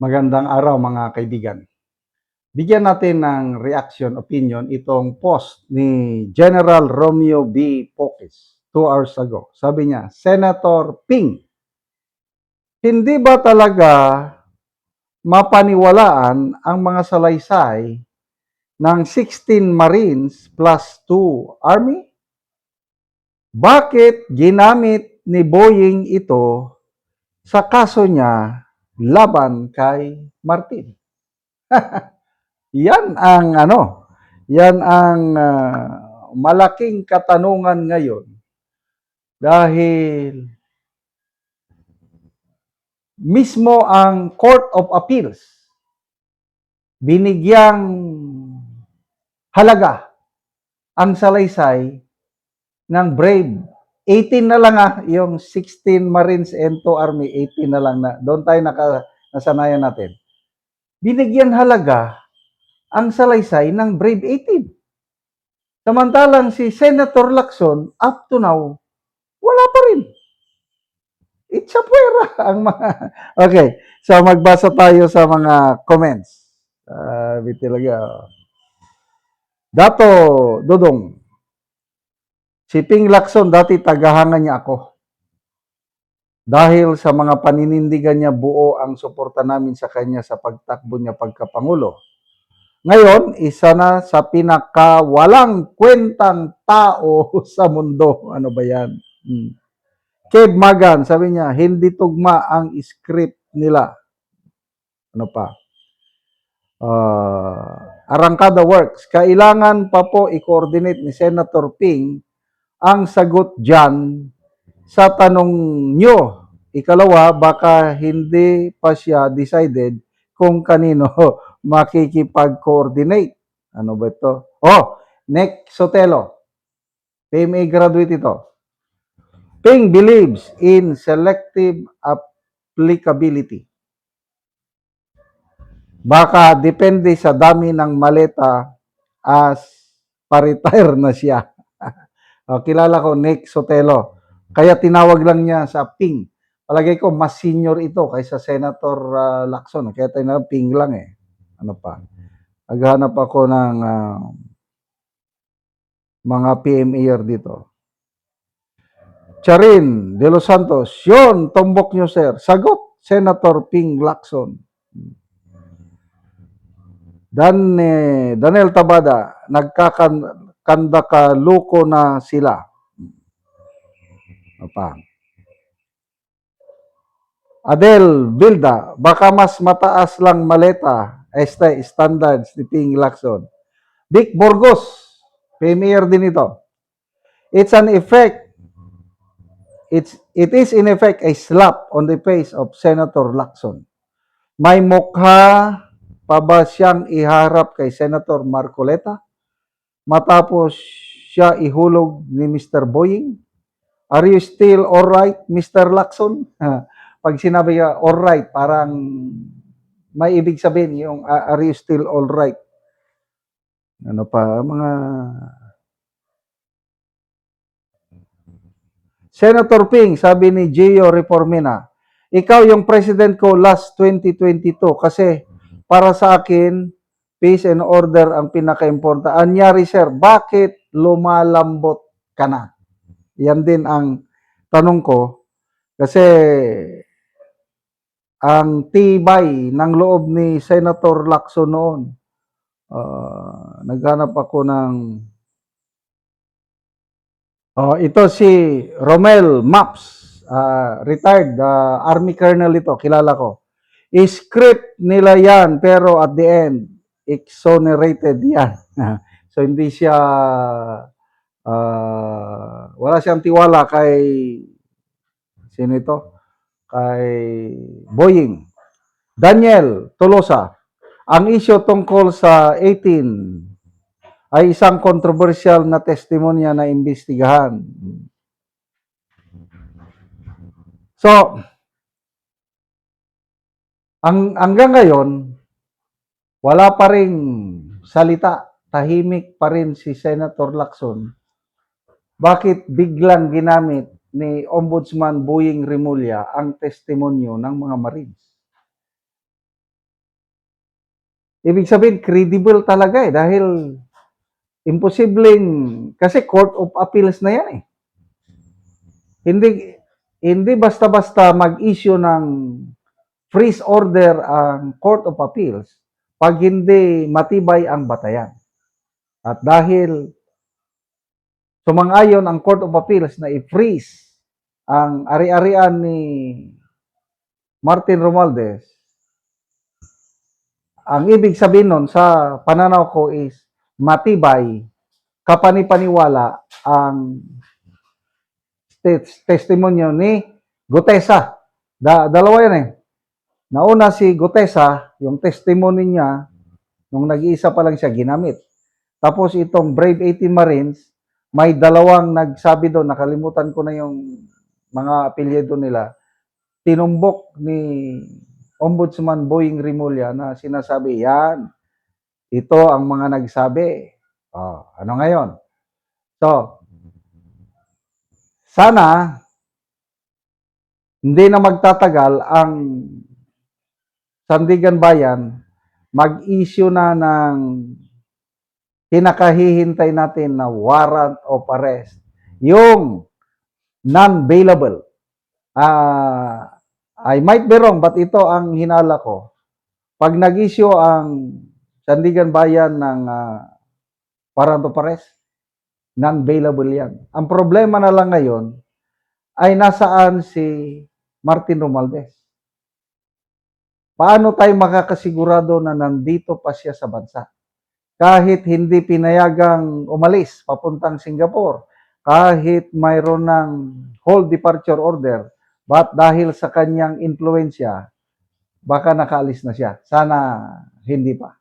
Magandang araw mga kaibigan. Bigyan natin ng reaction, opinion itong post ni General Romeo B. Pocis 2 hours ago. Sabi niya, Senator Ping, hindi ba talaga mapaniwalaan ang mga salaysay ng 16 Marines plus 2 Army? Bakit ginamit ni Boying ito sa kaso niya laban kay Martin? Yan ang malaking katanungan ngayon dahil mismo ang Court of Appeals binigyang halaga ang salaysay ng Brave. 18 na lang yung 16 Marines and 2 Army, 18 na lang na. Doon tayo nasanayan natin. Binigyan halaga ang salaysay ng Brave 18. Samantalang si Senator Lacson, up to now, wala pa rin. It's a puwera ang mga... Okay, so magbasa tayo sa mga comments. Talaga. Dato, Dodong, si Ping Lacson dati tagahangan niya ako. Dahil sa mga paninindigan niya, buo ang suporta namin sa kanya sa pagtakbo niya pagkapangulo. Ngayon, isa na sa pinakawalang kwentang tao sa mundo. Ano ba yan? Kev Magan, sabi niya, hindi tugma ang script nila. Ano pa? Arangkada Works, kailangan pa po i-coordinate ni Senator Ping ang sagot dyan sa tanong nyo. Ikalawa, baka hindi pa siya decided kung kanino makikipag-coordinate. Ano ba ito? Nick Sotelo. PMA graduate ito. Ping believes in selective applicability. Baka depende sa dami ng maleta as pa-retire na siya. Kilala ko, Nick Sotelo. Kaya tinawag lang niya sa Ping. Palagay ko, mas senior ito kaysa Senator Lacson. Kaya tinawag Ping lang eh. Ano pa? Naghanap ako ng mga PMAer dito. Charin de los Santos, yun, tumbok nyo sir. Sagot, Senator Ping Lacson. Daniel Tabada, nagkakandakaluko na sila. Apa? Adel Bilda, baka mas mataas lang maleta standards ni Ping Lacson. Vic Burgos, premier din ito. It is in effect a slap on the face of Senator Lacson. May mukha pa ba siyang iharap kay Senator Marcoleta matapos siya ihulog ni Mr. Boying? Are you still alright, Mr. Lacson? Pag sinabi ka alright, parang may ibig sabihin yung are you still alright? Ano pa, mga... Senator Ping, sabi ni Gio Reformina, ikaw yung president ko last 2022 kasi para sa akin, peace and order ang pinaka-important. Anyari sir, bakit lumalambot ka na? Yan din ang tanong ko kasi ang tibay ng loob ni Senator Lacson noon. Naghanap ako ng ito si Romel Maps, retired Army Colonel ito, kilala ko. I-script nila yan, pero at the end, exonerated yan. So hindi siya, wala siyang tiwala kay, sino ito? Kay Boying. Daniel Tolosa, ang isyo tungkol sa 18 ay isang controversial na testimonya na imbestigahan. So, hanggang ngayon, wala pa ring salita, tahimik pa rin si Senator Lacson. Bakit biglang ginamit ni Ombudsman Boying Rimulya ang testimonyo ng mga Marines? Ibig sabihin, credible talaga eh, dahil imposibleng, kasi Court of Appeals na yan eh. Hindi, hindi basta-basta mag-issue ng freeze order ang Court of Appeals pag hindi matibay ang batayan. At dahil sumang-ayon ang Court of Appeals na i-freeze ang ari-arian ni Martin Romualdez, ang ibig sabihin nun sa pananaw ko is matibay, kapanipaniwala ang testimonyo ni Gutesa. Dalawa yan eh. Nauna si Gutesa, yung testimony niya, nung nag-iisa pa lang siya, ginamit. Tapos itong Brave 18 Marines, may dalawang nagsabi doon, nakalimutan ko na yung mga apelyido nila, tinumbok ni Ombudsman Boying Rimulya na sinasabi, yan, ito ang mga nagsabi. Oh, ano ngayon? So, sana hindi na magtatagal ang Sandigan Bayan mag-issue na ng pinakahihintay natin na warrant of arrest. Yung non-bailable. I might be wrong, but ito ang hinala ko. Pag nag-issue ang Sandigan Bayan ng warrant of arrest, non-bailable yan. Ang problema na lang ngayon ay nasaan si Martin Romualdez. Paano tayo makakasigurado na nandito pa siya sa bansa? Kahit hindi pinayagang umalis papuntang Singapore, kahit mayroon ng whole departure order, but dahil sa kanyang influensya, baka nakaalis na siya. Sana hindi pa.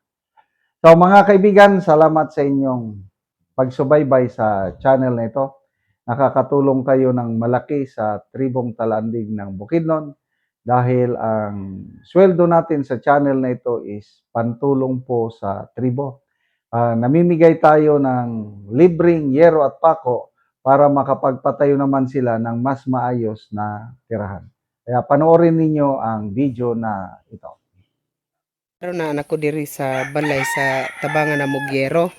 So mga kaibigan, salamat sa inyong pagsubaybay sa channel na ito. Nakakatulong kayo ng malaki sa tribong Talandig ng Bukidnon dahil ang sweldo natin sa channel na ito is pantulong po sa tribo. Namimigay tayo ng libreng yero at pako para makapagpatayo naman sila ng mas maayos na tirahan. Kaya panoorin ninyo ang video na ito. Pero na anak ko diri sa balay sa tabangan na Mugyero.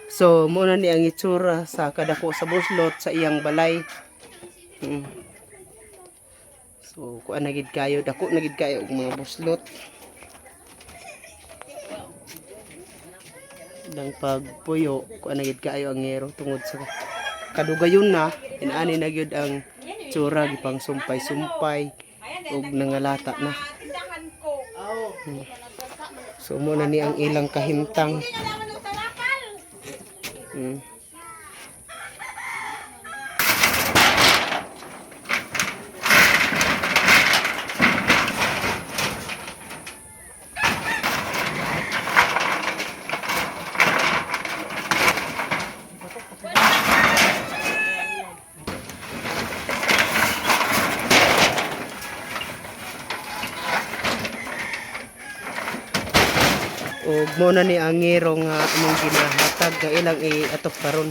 So muna ni ang itsura sa kadako sa buslot sa iyang balay. So kuan na gid kayo, dako na gid kayo og mga buslot. Dang pagpuyo, kuan na gid kayo ang ngero tungod sa kadugayon na inaani na gyud ang tsura gipang sumpay-sumpay ug nangalata na. So muna ni ang ilang kahimtang. Ug muna ni ang ngero nga among ginahatag nga ilang iatop karon.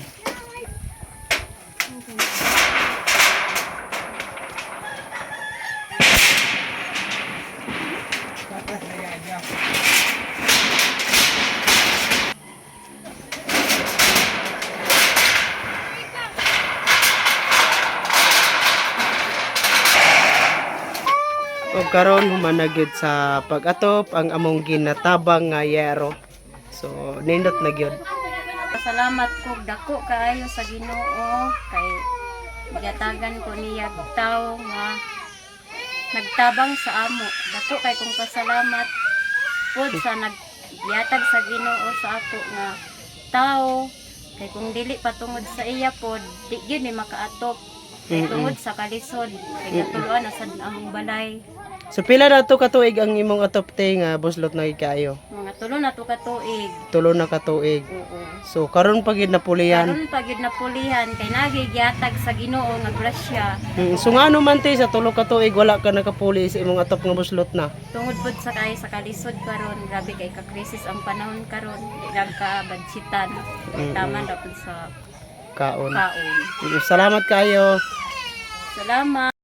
O karon humanagid sa pag-atop ang among ginatabang nga yero. So nindot na gyud. Salamat ko dako kaayo sa Ginoo kay gatagan ko niya tawo nga nagtabang sa amo. Dako kay kong pasalamat pod sa nagyatag sa Ginoo sa ato nga tawo kay kung dili patungod sa iya pod di gyud ni makaatop. Kay tungod sa kalisod kay katuluan na sad among balay. So pila na to katuig ang imong atopte nga buslot na kayo? Mga tulo na to ka tuig. Tulo na katuig. Oo. So karon pa gid napulian. Karon pagid napulihan kay nagigyatag sa Ginoo nga grasya. So nga ano man te sa tulo katuig wala ka nakapuli sa imong atop nga buslot na. Tungod pod sa kay sa kalisod karon, grabe kay ka-crisis ang panahon karon, di lang ka budgetan. Tama na pod sa Kaon. kaon. Salamat kayo. Salamat.